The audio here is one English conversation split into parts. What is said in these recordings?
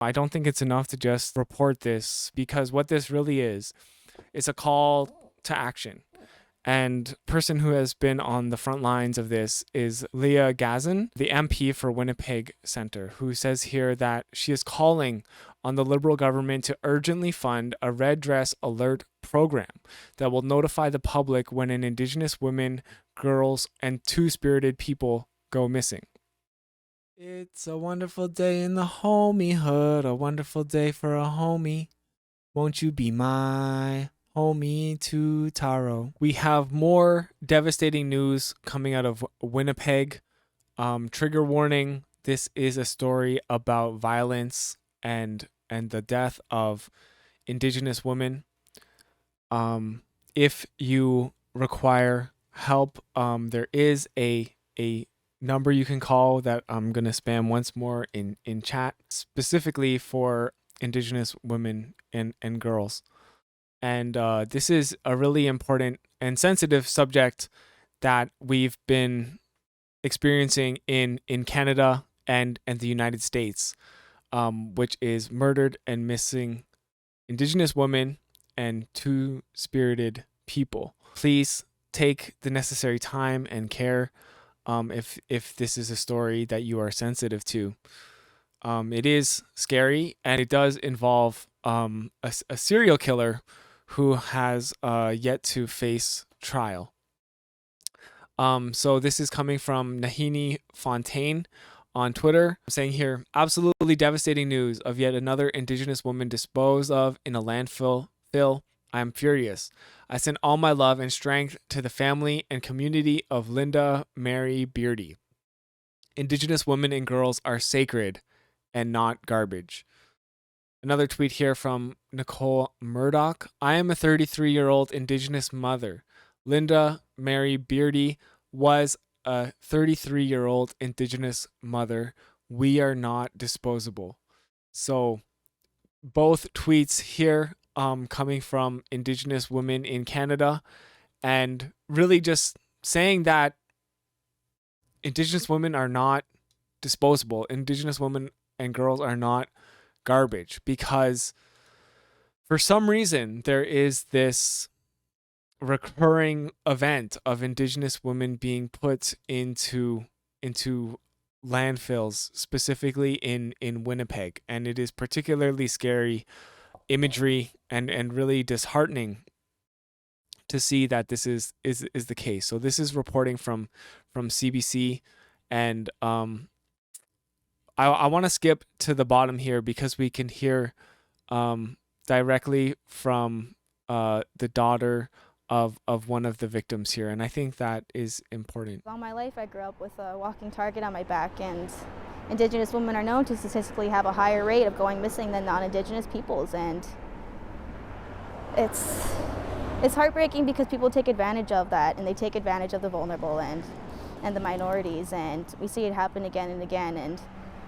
I don't think it's enough to just report this, because what this really is a call to action. And person who has been on the front lines of this is Leah Gazin, the MP for Winnipeg Centre, who says here that she is calling on the Liberal government to urgently fund a red dress alert program that will notify the public when an Indigenous woman, girls, and two-spirited people go missing. It's a wonderful day in the homiehood, a wonderful day for a homie. Won't you be my homie to Taro? We have more devastating news coming out of Winnipeg. Trigger warning. This is a story about violence and the death of Indigenous women. If you require help, there is a number you can call that I'm going to spam once more in chat, specifically for Indigenous women and girls. And this is a really important and sensitive subject that we've been experiencing in Canada and the United States, which is murdered and missing Indigenous women and two-spirited people. Please take the necessary time and care if this is a story that you are sensitive to. It is scary, and it does involve a serial killer who has yet to face trial. So this is coming from Nahini Fontaine on Twitter, saying here, absolutely devastating news of yet another Indigenous woman disposed of in a landfill. I am furious. I send all my love and strength to the family and community of Linda Mary Beardy. Indigenous women and girls are sacred and not garbage. Another tweet here from Nicole Murdoch. I am a 33-year-old Indigenous mother. Linda Mary Beardy was a 33-year-old Indigenous mother. We are not disposable. So both tweets here coming from Indigenous women in Canada, and really just saying that Indigenous women are not disposable. Indigenous women and girls are not garbage, because for some reason there is this recurring event of Indigenous women being put into landfills, specifically in Winnipeg, and it is particularly scary imagery and really disheartening to see that this is the case. So this is reporting from CBC, and I want to skip to the bottom here because we can hear directly from the daughter of one of the victims here, and I think that is important. All my life I grew up with a walking target on my back, and Indigenous women are known to statistically have a higher rate of going missing than non-Indigenous peoples, and it's heartbreaking because people take advantage of that, and they take advantage of the vulnerable and the minorities, and we see it happen again and again, and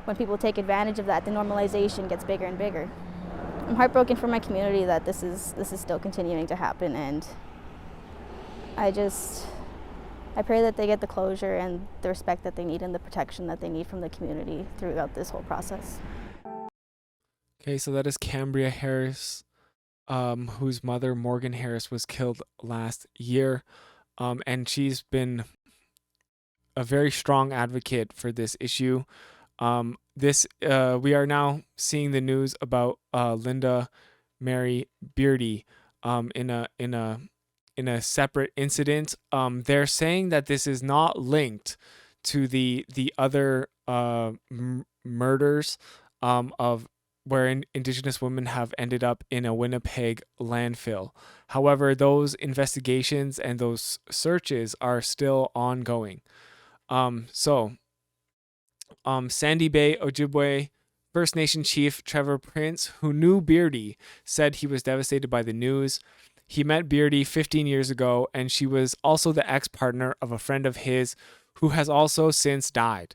when people take advantage of that, the normalization gets bigger and bigger. I'm heartbroken for my community that this is still continuing to happen, and I pray that they get the closure and the respect that they need and the protection that they need from the community throughout this whole process. Okay, so that is Cambria Harris, whose mother, Morgan Harris, was killed last year. And she's been a very strong advocate for this issue. We are now seeing the news about Linda Mary Beardy in a separate incident. They're saying that this is not linked to the other murders of where Indigenous women have ended up in a Winnipeg landfill. However, those investigations and those searches are still ongoing. Sandy Bay Ojibwe First Nation Chief Trevor Prince, who knew Beardy, said he was devastated by the news. He met Beardy 15 years ago, and she was also the ex-partner of a friend of his who has also since died,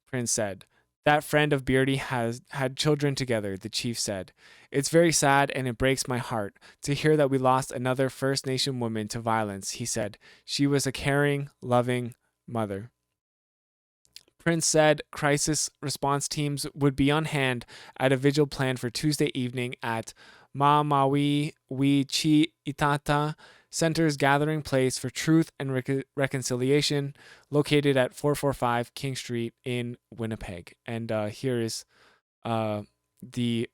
Prince said. That friend of Beardy has had children together, the chief said. It's very sad and it breaks my heart to hear that we lost another First Nation woman to violence, he said. She was a caring, loving mother. Prince said crisis response teams would be on hand at a vigil planned for Tuesday evening at MMIWG2S Center's gathering place for truth and reconciliation, located at 445 King Street in Winnipeg. And here is the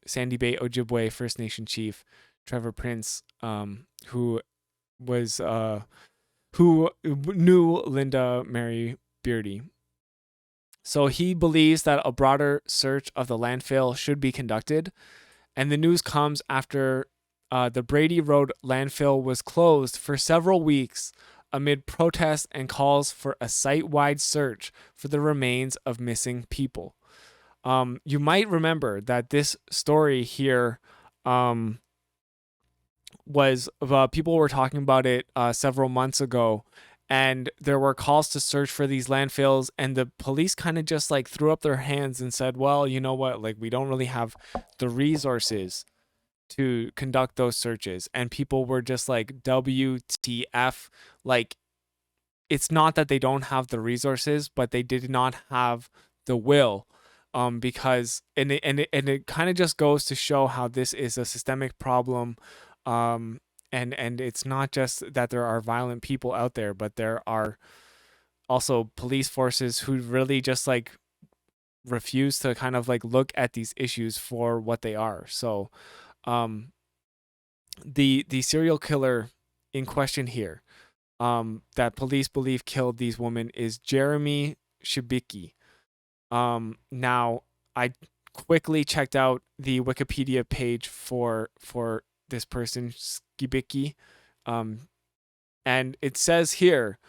Sandy Bay Ojibwe First Nation chief, Trevor Prince, who knew Linda Mary Beardy. So he believes that a broader search of the landfill should be conducted. And the news comes after the Brady Road landfill was closed for several weeks amid protests and calls for a site-wide search for the remains of missing people. You might remember that this story here was people were talking about it several months ago, and there were calls to search for these landfills, and the police kind of just like threw up their hands and said, well, you know what, like we don't really have the resources to conduct those searches. And people were just like, WTF, like it's not that they don't have the resources, but they did not have the will. Because it kind of just goes to show how this is a systemic problem. And it's not just that there are violent people out there, but there are also police forces who really just like refuse to kind of like look at these issues for what they are. So the serial killer in question here, that police believe killed these women, is Jeremy Shibiki. Now I quickly checked out the Wikipedia page for this person, Skibiki, and it says here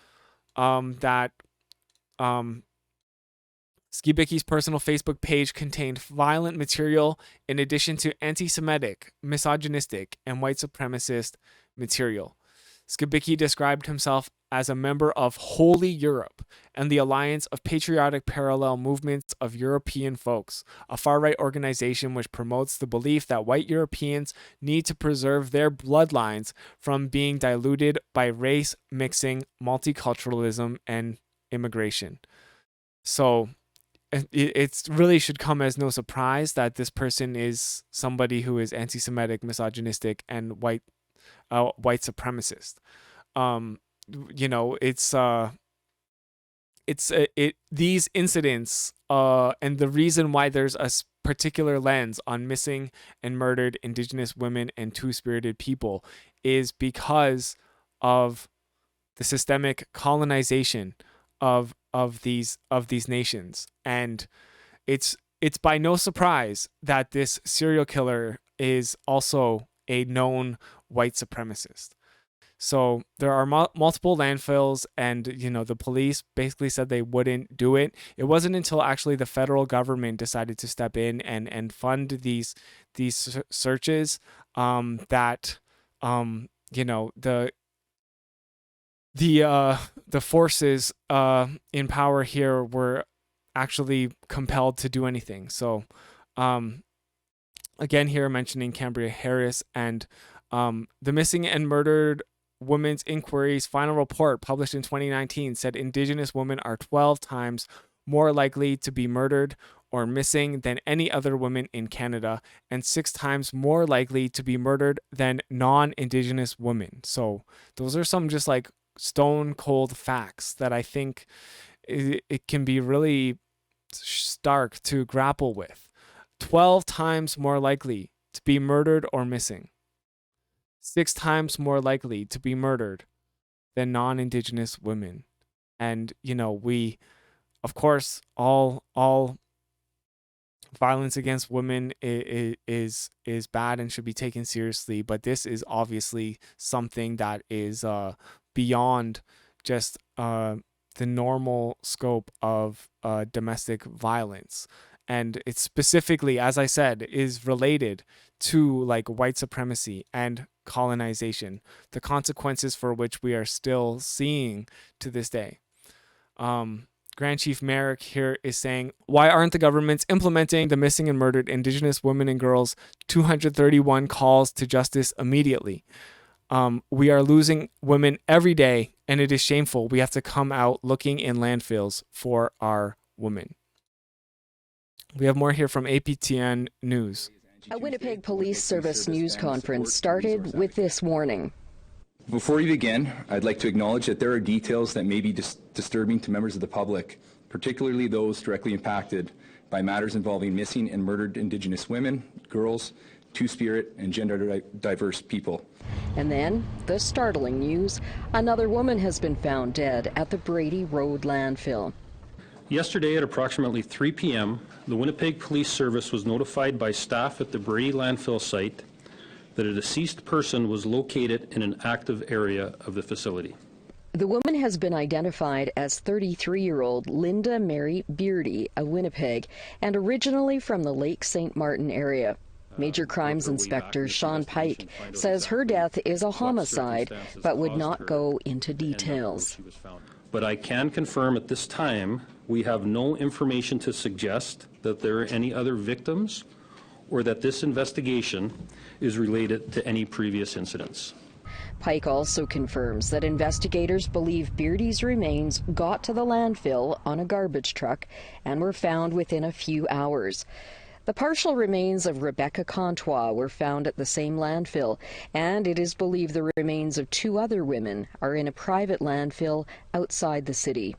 that Skibiki's personal Facebook page contained violent material in addition to anti-Semitic, misogynistic, and white supremacist material. Skibiki described himself as a member of Holy Europe and the Alliance of Patriotic Parallel Movements of European Folks, a far-right organization which promotes the belief that white Europeans need to preserve their bloodlines from being diluted by race mixing, multiculturalism, and immigration. So it really should come as no surprise that this person is somebody who is anti-Semitic, misogynistic, and white supremacist. These incidents and the reason why there's a particular lens on missing and murdered Indigenous women and two-spirited people is because of the systemic colonization of these nations. And it's by no surprise that this serial killer is also a known white supremacist. So there are multiple landfills, and the police basically said they wouldn't do it. It wasn't until actually the federal government decided to step in and fund these searches that the forces in power here were actually compelled to do anything. So again here mentioning Cambria Harris and the Missing and Murdered Women's Inquiry's final report published in 2019 said Indigenous women are 12 times more likely to be murdered or missing than any other women in Canada, and 6 times more likely to be murdered than non-Indigenous women. So those are some just like stone cold facts that I think it can be really stark to grapple with. 12 times more likely to be murdered or missing. 6 times more likely to be murdered than non-Indigenous women. And, we, of course, all violence against women is bad and should be taken seriously. But this is obviously something that is beyond just the normal scope of domestic violence. And it's specifically, as I said, is related to like white supremacy and colonization, the consequences for which we are still seeing to this day. Grand Chief Merrick here is saying, why aren't the governments implementing the missing and murdered Indigenous women and girls 231 calls to justice immediately? We are losing women every day, and it is shameful. We have to come out looking in landfills for our woman. We have more here from APTN News. A Winnipeg Police Service news conference started with this warning. Before we begin, I'd like to acknowledge that there are details that may be disturbing to members of the public, particularly those directly impacted by matters involving missing and murdered Indigenous women, girls, Two-Spirit, and gender-diverse people. And then, the startling news, another woman has been found dead at the Brady Road landfill. Yesterday at approximately 3 p.m., the Winnipeg Police Service was notified by staff at the Brady landfill site that a deceased person was located in an active area of the facility. The woman has been identified as 33-year-old Linda Mary Beardy of Winnipeg and originally from the Lake St. Martin area. Major Crimes Inspector Sean Pike says her death is a homicide, but would not go into details. But I can confirm at this time we have no information to suggest that there are any other victims or that this investigation is related to any previous incidents. Pike also confirms that investigators believe Beardy's remains got to the landfill on a garbage truck and were found within a few hours. The partial remains of Rebecca Contois were found at the same landfill, and it is believed the remains of two other women are in a private landfill outside the city.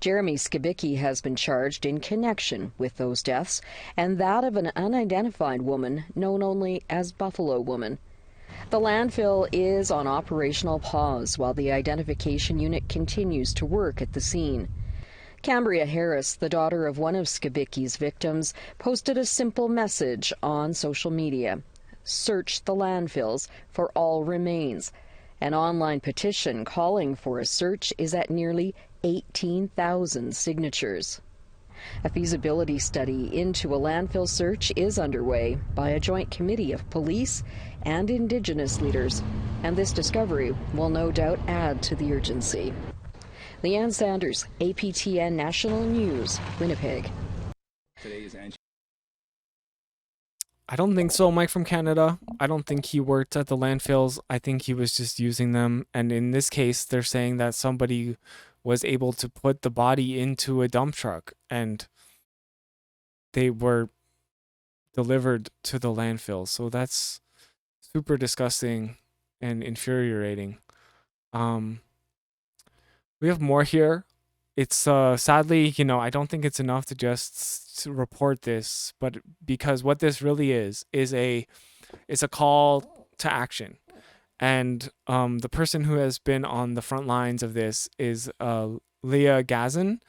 Jeremy Skibicki has been charged in connection with those deaths and that of an unidentified woman known only as Buffalo Woman. The landfill is on operational pause while the identification unit continues to work at the scene. Cambria Harris, the daughter of one of Skibicki's victims, posted a simple message on social media. Search the landfills for all remains. An online petition calling for a search is at nearly 18,000 signatures. A feasibility study into a landfill search is underway by a joint committee of police and Indigenous leaders, and this discovery will no doubt add to the urgency. Leanne Sanders, APTN National News, Winnipeg. I don't think so, Mike from Canada. I don't think he worked at the landfills. I think he was just using them. And in this case, they're saying that somebody was able to put the body into a dump truck and they were delivered to the landfill. So that's super disgusting and infuriating. We have more here. It's sadly, I don't think it's enough to just report this, but because what this really is a call to action. And the person who has been on the front lines of this is Leah Gazin,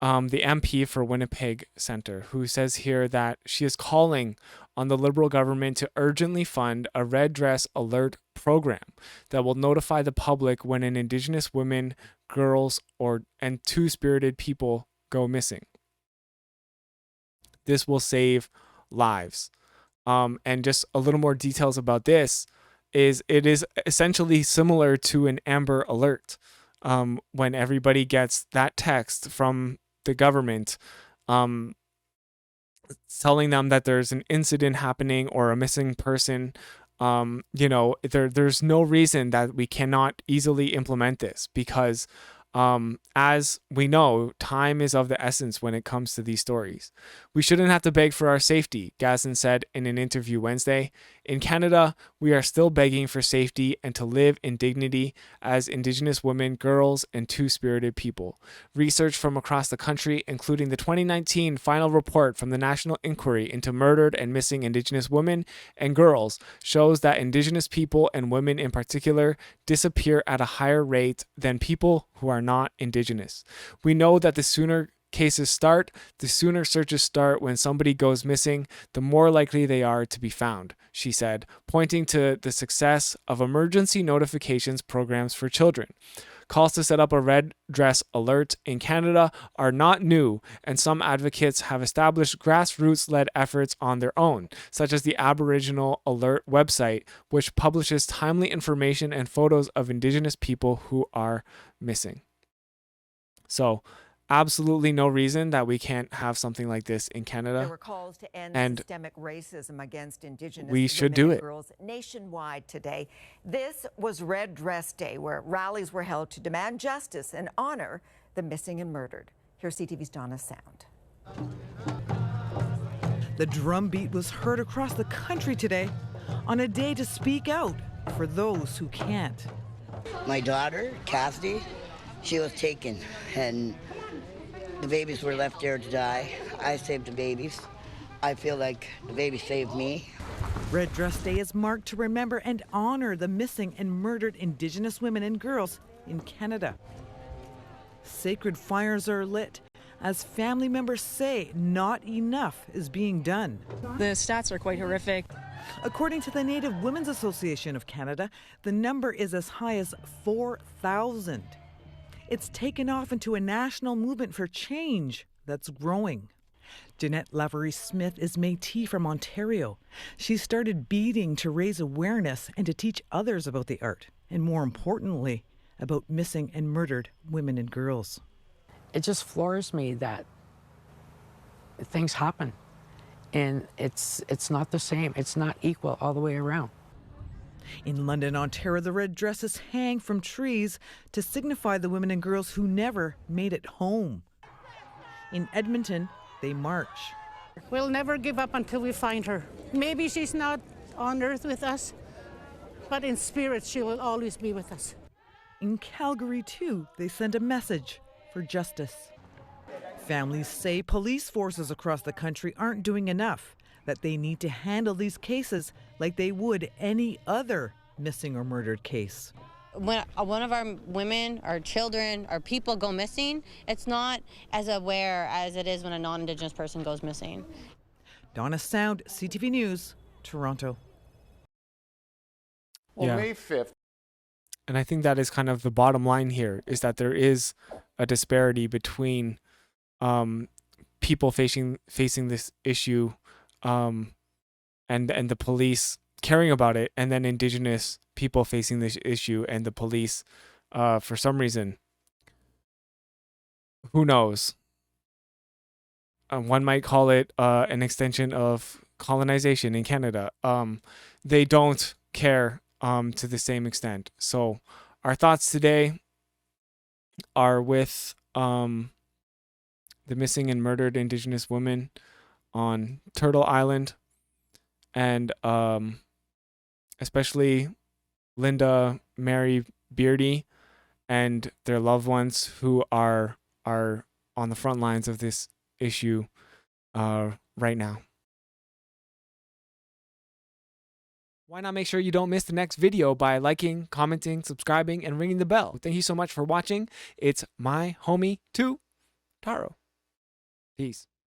the MP for Winnipeg Centre, who says here that she is calling on the Liberal government to urgently fund a red dress alert program that will notify the public when an Indigenous woman, girls, and two-spirited people go missing. This will save lives. And just a little more details about this is it is essentially similar to an Amber Alert. When everybody gets that text from the government telling them that there's an incident happening or a missing person, there's no reason that we cannot easily implement this because as we know, time is of the essence when it comes to these stories. We shouldn't have to beg for our safety, Gazin said in an interview Wednesday. In Canada, we are still begging for safety and to live in dignity as Indigenous women, girls, and two-spirited people. Research from across the country, including the 2019 final report from the National Inquiry into Murdered and Missing Indigenous Women and Girls, shows that Indigenous people and women in particular disappear at a higher rate than people who are not Indigenous. We know that the sooner cases start, the sooner searches start when somebody goes missing, the more likely they are to be found, she said, pointing to the success of emergency notifications programs for children. Calls to set up a red dress alert in Canada are not new, and some advocates have established grassroots-led efforts on their own, such as the Aboriginal Alert website, which publishes timely information and photos of Indigenous people who are missing. So, absolutely no reason that we can't have something like this in Canada. There were calls to end systemic racism against Indigenous we should women do and it. girls nationwide today. This was Red Dress Day, where rallies were held to demand justice and honor the missing and murdered. Here's CTV's Donna Sound. The drumbeat was heard across the country today on a day to speak out for those who can't. My daughter, Cassidy, she was taken, and the babies were left there to die. I saved the babies. I feel like the babies saved me. Red Dress Day is marked to remember and honor the missing and murdered Indigenous women and girls in Canada. Sacred fires are lit as family members say not enough is being done. The stats are quite horrific. According to the Native Women's Association of Canada, the number is as high as 4,000. It's taken off into a national movement for change that's growing. Jeanette Lavery-Smith is Métis from Ontario. She started beading to raise awareness and to teach others about the art, and more importantly, about missing and murdered women and girls. It just floors me that things happen, and it's not the same. It's not equal all the way around. In London, Ontario, the red dresses hang from trees to signify the women and girls who never made it home. In Edmonton, they march. We'll never give up until we find her. Maybe she's not on earth with us, but in spirit she will always be with us. In Calgary, too, they send a message for justice. Families say police forces across the country aren't doing enough, that they need to handle these cases like they would any other missing or murdered case. When one of our women, our children, our people go missing, it's not as aware as it is when a non-Indigenous person goes missing. Donna Sound, CTV News, Toronto. Yeah. May 5th. And I think that is kind of the bottom line here, is that there is a disparity between people facing this issue and the police caring about it, and then Indigenous people facing this issue and the police, for some reason, who knows? One might call it an extension of colonization in Canada. They don't care to the same extent. So our thoughts today are with the missing and murdered Indigenous women on Turtle Island, and especially Linda, Mary Beardy, and their loved ones who are on the front lines of this issue right now. Why not make sure you don't miss the next video by liking, commenting, subscribing, and ringing the bell? Thank you so much for watching. It's my homie, too, Taro. Peace.